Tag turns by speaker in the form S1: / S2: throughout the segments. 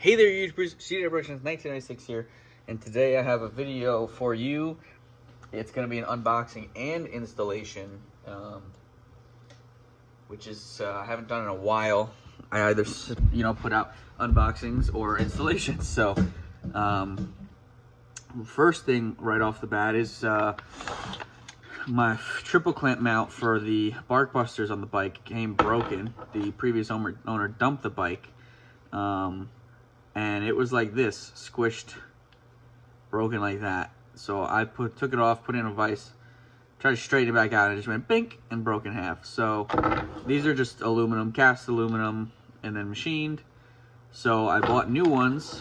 S1: Hey there, YouTubers, CD Operations 1996 here, and today I have a video for you. It's going to be an unboxing and installation, which is I haven't done in a while. I either put out unboxings or installations. So first thing right off the bat is my triple clamp mount for the bark busters on the bike came broken. The previous owner dumped the bike. And it was like this, squished, broken like that. So I took it off, put it in a vise, tried to straighten it back out, and it just went bink and broke in half. So these are just aluminum, cast aluminum, and then machined. So I bought new ones,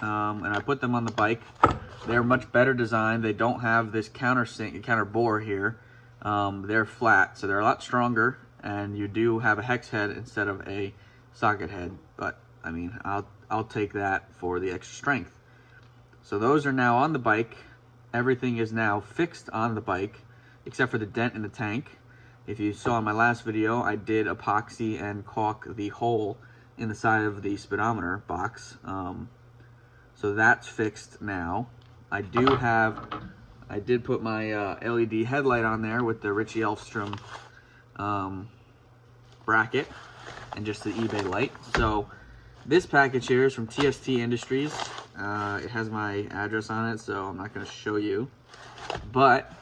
S1: and I put them on the bike. They're much better designed. They don't have this counter bore here. They're flat, so they're a lot stronger, and you do have a hex head instead of a socket head. But I mean, I'll take that for the extra strength. So those are now on the bike. Everything is now fixed on the bike, except for the dent in the tank. If you saw in my last video, I did epoxy and caulk the hole in the side of the speedometer box. So that's fixed now. I did put my LED headlight on there with the Richie Elfstrom bracket and just the eBay light. So this package here is from TST Industries. It has my address on it, so I'm not going to show you, but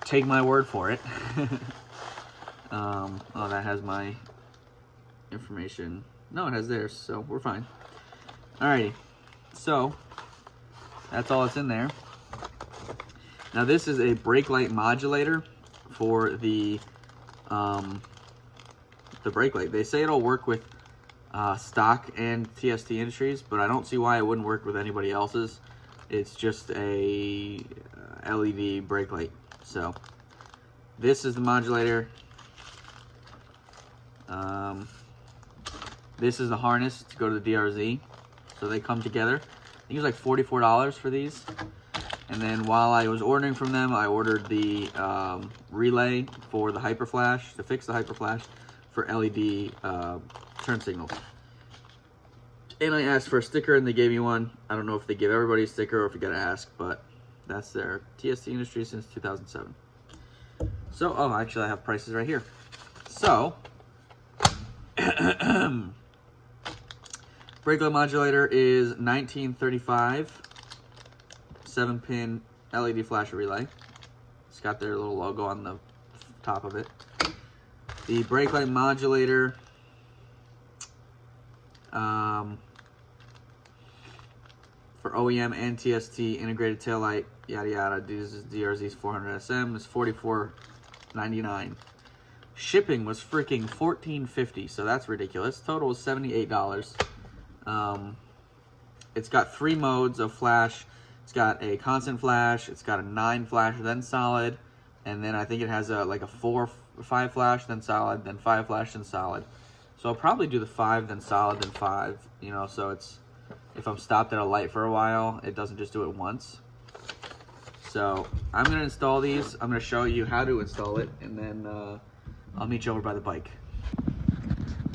S1: take my word for it. Oh, that has my information. No, it has theirs, so we're fine. Alrighty, so that's all that's in there. Now this is a brake light modulator for the brake light. They say it'll work with stock and TST Industries, but I don't see why it wouldn't work with anybody else's. It's just a LED brake light. So this is the modulator. This is the harness to go to the DRZ. So they come together. I think it was like $44 for these. And then while I was ordering from them, I ordered the relay for the hyper flash, to fix the hyper flash for LED turn signals. And I asked for a sticker and they gave me one. I don't know if they give everybody a sticker or if you gotta ask, but that's their TST Industries since 2007. So, oh, actually I have prices right here. So, brake light modulator is $19.35, 7-pin LED flasher relay. It's got their little logo on the top of it. The brake light modulator for OEM and TST integrated taillight, yada yada. This is DRZ400 SM. It's $44.99. Shipping was freaking $14.50, so that's ridiculous. Total was $78. It's got 3 modes of flash. It's got a constant flash. It's got a 9 flash, then solid, and then I think it has like a 5 flash, then solid, then 5 flash, then solid. So I'll probably do the 5, then solid, then 5. So it's, if I'm stopped at a light for a while, it doesn't just do it once. So I'm gonna install these. I'm gonna show you how to install it, and then I'll meet you over by the bike.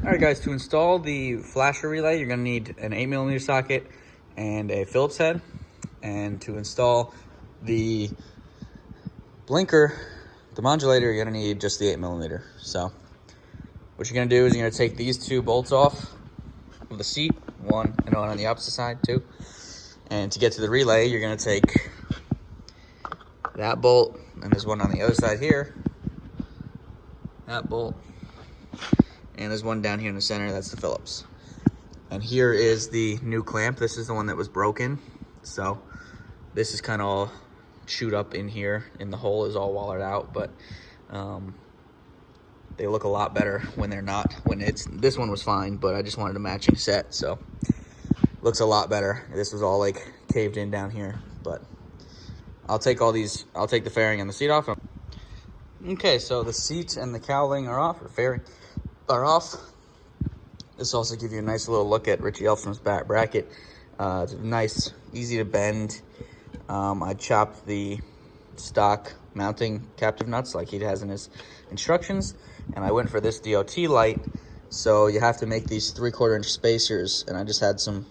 S1: All right, guys. To install the flasher relay, you're gonna need an 8mm socket and a Phillips head. And to install the blinker, the modulator, you're gonna need just the 8mm. So what you're gonna do is you're gonna take these 2 bolts off of the seat, one and one on the opposite side, 2. And to get to the relay, you're gonna take that bolt, and there's one on the other side here, that bolt, and there's one down here in the center, that's the Phillips. And here is the new clamp. This is the one that was broken. So this is kind of all chewed up in here, and the hole is all wallered out, but they look a lot better when they're not. This one was fine, but I just wanted a matching set, so looks a lot better. This was all like caved in down here, but I'll take all these. I'll take the fairing and the seat off. Okay, so the seat and the cowling are off, or fairing are off. This also gives you a nice little look at Richie Elfstrom's bracket. It's nice, easy to bend. I chopped the stock mounting captive nuts like he has in his instructions, and I went for this DOT light. So you have to make these 3/4 inch spacers, and I just had some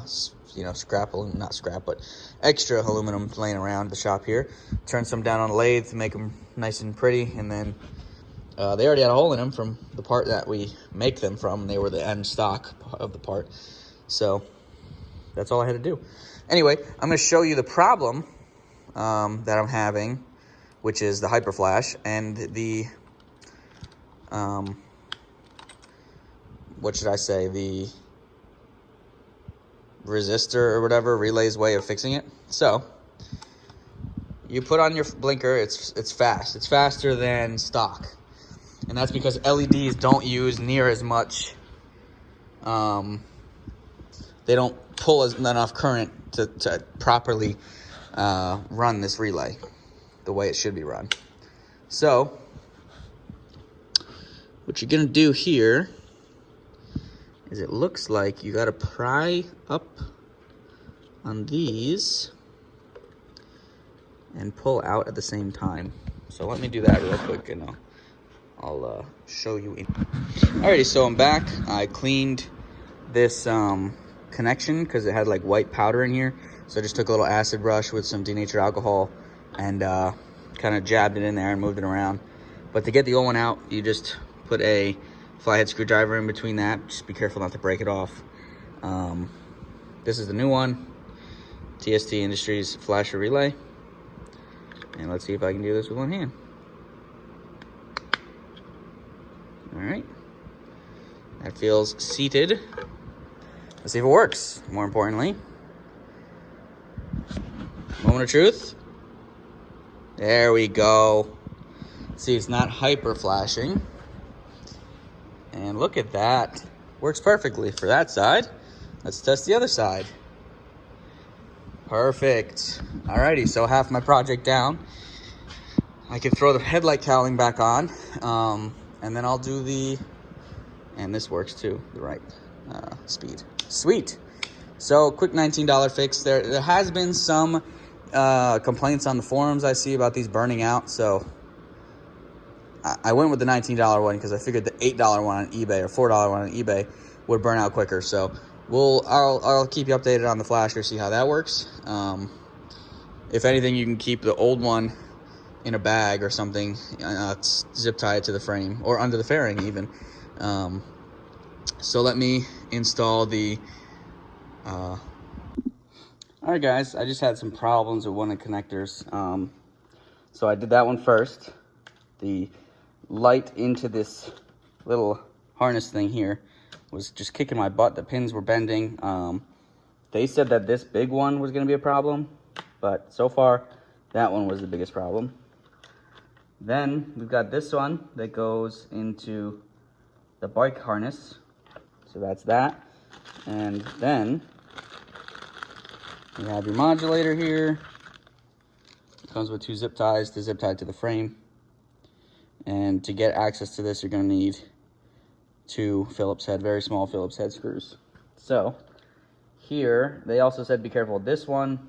S1: scrap aluminum, not scrap, but extra aluminum laying around the shop here. Turn some down on the lathe to make them nice and pretty, and then they already had a hole in them from the part that we make them from. They were the end stock of the part, so that's all I had to do. Anyway, I'm going to show you the problem that I'm having, which is the hyperflash and the what should I say, the resistor or whatever, relay's way of fixing it. So you put on your blinker, it's fast. It's faster than stock, and that's because LEDs don't use near as much. They don't pull enough current to properly run this relay the way it should be run. So what you're gonna do here is, it looks like you gotta pry up on these and pull out at the same time. So let me do that real quick, and I'll show you. Alrighty, so I'm back. I cleaned this connection because it had like white powder in here. So I just took a little acid brush with some denatured alcohol and kind of jabbed it in there and moved it around. But to get the old one out, you just put a flathead screwdriver in between that. Just be careful not to break it off. This is the new one, TST Industries flasher relay. And let's see if I can do this with one hand. All right, that feels seated. Let's see if it works, more importantly. Moment of truth. There we go. See, it's not hyper flashing. And look at that. Works perfectly for that side. Let's test the other side. Perfect. Alrighty, so half my project down. I can throw the headlight cowling back on. And then I'll do and this works too, the right speed. Sweet. So quick $19 fix. There has been some complaints on the forums I see about these burning out. So I went with the $19 one because I figured the $8 one on eBay or $4 one on eBay would burn out quicker. So I'll keep you updated on the flasher, see how that works. If anything, you can keep the old one in a bag or something, zip tie it to the frame or under the fairing even. So let me install the all right guys, I just had some problems with one of the connectors. So I did that one first. The light into this little harness thing here was just kicking my butt. The pins were bending. They said that this big one was going to be a problem, but so far that one was the biggest problem. Then we've got this one that goes into the bike harness. So that's that. And then you have your modulator here. It comes with 2 zip ties to zip tie to the frame. And to get access to this, you're going to need 2 Phillips head, very small Phillips head screws. So here, they also said be careful with this one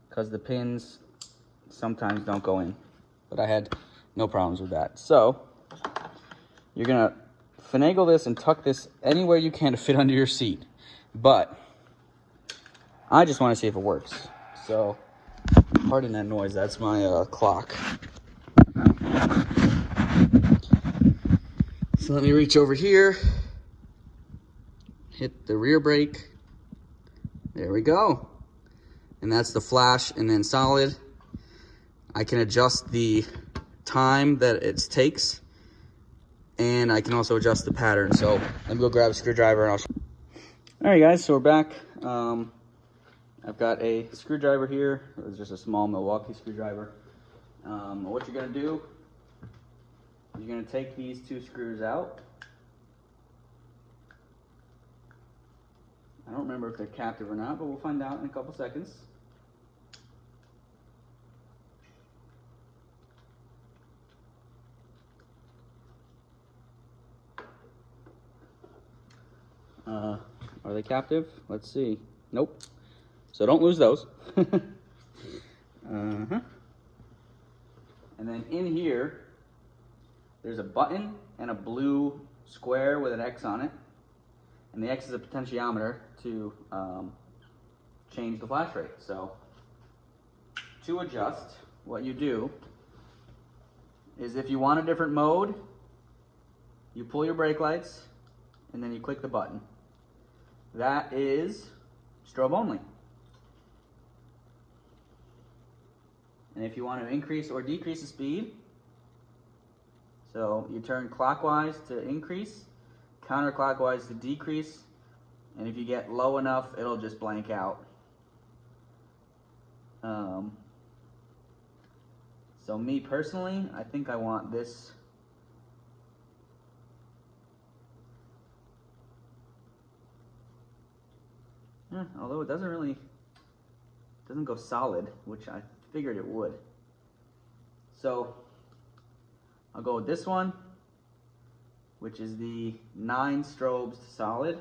S1: because the pins sometimes don't go in. But I had no problems with that. So you're going to finagle this and tuck this anywhere you can to fit under your seat. But I just want to see if it works. So pardon that noise, that's my clock. So let me reach over here, hit the rear brake. There we go. And that's the flash and then solid. I can adjust the time that it takes, and I can also adjust the pattern. So let me go grab a screwdriver and I'll show you. All right guys, so we're back. I've got a screwdriver here. It's just a small Milwaukee screwdriver. What you're gonna do, you're gonna take these 2 screws out. I don't remember if they're captive or not, but we'll find out in a couple seconds. Are they captive? Let's see. Nope. So don't lose those. And then in here, there's a button and a blue square with an X on it. and the X is a potentiometer to change the flash rate. So to adjust, what you do is if you want a different mode, you pull your brake lights and then you click the button. That is strobe only. And if you want to increase or decrease the speed, so you turn clockwise to increase, counterclockwise to decrease, and if you get low enough, it'll just blank out. So me personally, I think I want this. Although it doesn't go solid, which I figured it would. So I'll go with this one, which is the 9 strobes to solid.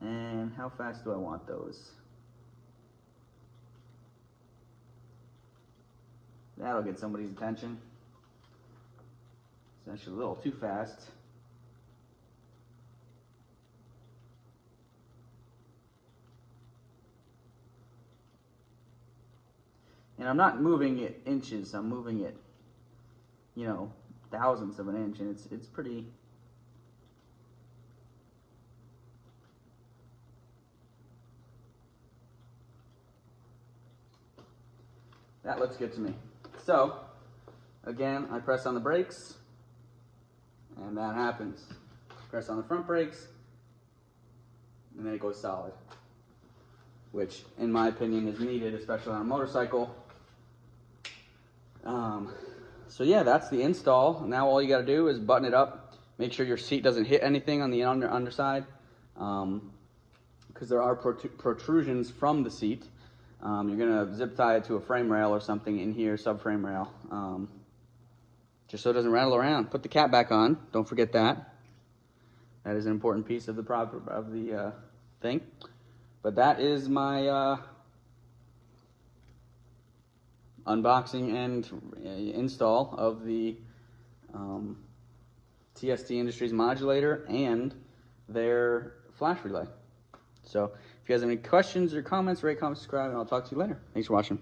S1: And how fast do I want those? That'll get somebody's attention. It's actually a little too fast. And I'm not moving it inches, I'm moving it, you know, thousandths of an inch, and it's pretty. That looks good to me. So, again, I press on the brakes, and that happens. Press on the front brakes, and then it goes solid, which, in my opinion, is needed, especially on a motorcycle. So yeah, that's the install. Now all you got to do is button it up. Make sure your seat doesn't hit anything on the underside, because there are protrusions from the seat. You're gonna zip tie it to a frame rail or something in here, subframe rail, just so it doesn't rattle around. Put the cap back on. Don't forget that. That is an important piece of the thing. But that is my unboxing and install of the TST Industries modulator and their flash relay. So if you guys have any questions or comments, rate, comment, subscribe, and I'll talk to you later. Thanks for watching.